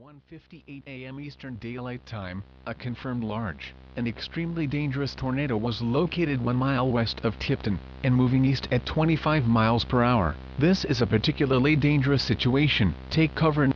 1:58 a.m. Eastern Daylight Time, a confirmed large and extremely dangerous tornado was located 1 mile west of Tipton and moving east at 25 miles per hour. This is a particularly dangerous situation. Take cover.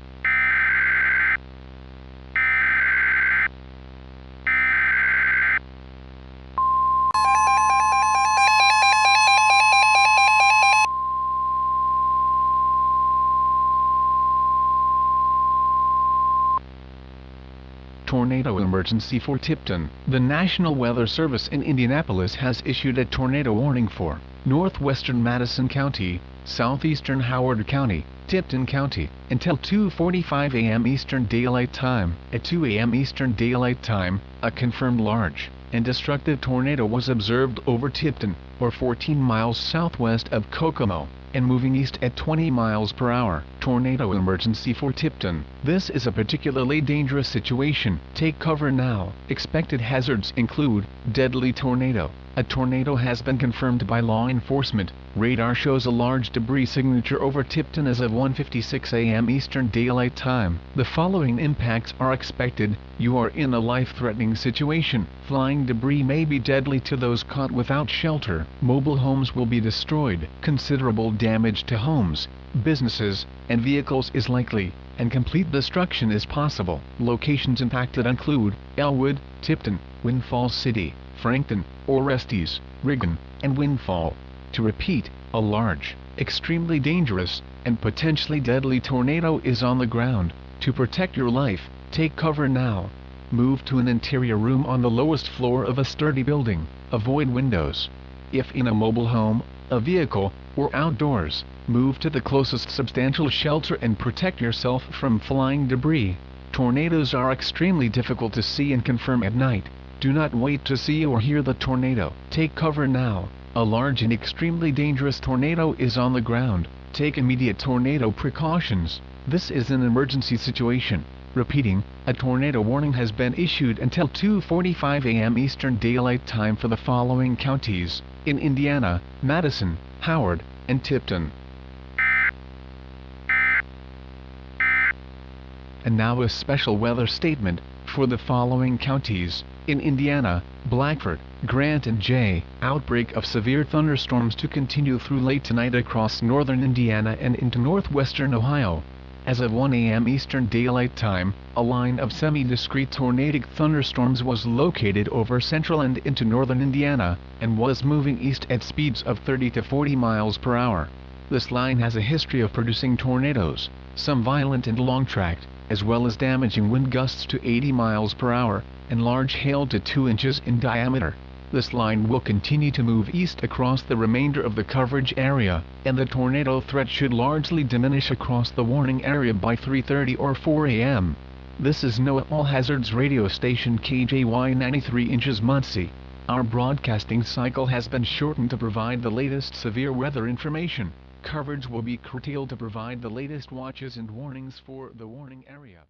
Tornado emergency for Tipton. The National Weather Service in Indianapolis has issued a tornado warning for northwestern Madison County, southeastern Howard County, Tipton County, until 2:45 a.m. Eastern Daylight Time. At 2 a.m. Eastern Daylight Time, a confirmed large and destructive tornado was observed over Tipton, or 14 miles southwest of Kokomo, and moving east at 20 miles per hour. Tornado emergency for Tipton. This is a particularly dangerous situation. Take cover now. Expected hazards include deadly tornado. A tornado has been confirmed by law enforcement. Radar shows a large debris signature over Tipton as of 1:56 a.m. Eastern Daylight Time. The following impacts are expected. You are in a life-threatening situation. Flying debris may be deadly to those caught without shelter. Mobile homes will be destroyed. Considerable damage to homes, businesses, and vehicles is likely, and complete destruction is possible. Locations impacted include Elwood, Tipton, Windfall City, Frankton, Orestes, Riggin, and Windfall. To repeat, a large, extremely dangerous, and potentially deadly tornado is on the ground. To protect your life, take cover now. Move to an interior room on the lowest floor of a sturdy building. Avoid windows. If in a mobile home, a vehicle, or outdoors, move to the closest substantial shelter and protect yourself from flying debris. Tornadoes are extremely difficult to see and confirm at night. Do not wait to see or hear the tornado. Take cover now. A large and extremely dangerous tornado is on the ground. Take immediate tornado precautions. This is an emergency situation. Repeating, a tornado warning has been issued until 2:45 a.m. Eastern Daylight Time for the following counties in Indiana: Madison, Howard, and Tipton. And now a special weather statement for the following counties in Indiana: Blackford, Grant and Jay. Outbreak of severe thunderstorms to continue through late tonight across northern Indiana and into northwestern Ohio. As of 1 a.m. Eastern Daylight Time, a line of semi-discrete tornadic thunderstorms was located over central and into northern Indiana, and was moving east at speeds of 30 to 40 miles per hour. This line has a history of producing tornadoes, some violent and long-tracked, as well as damaging wind gusts to 80 miles per hour, and large hail to 2 inches in diameter. This line will continue to move east across the remainder of the coverage area, and the tornado threat should largely diminish across the warning area by 3:30 or 4 a.m. This is NOAA All Hazards radio station KJY 93 inches Muncie. Our broadcasting cycle has been shortened to provide the latest severe weather information. Coverage will be curtailed to provide the latest watches and warnings for the warning area.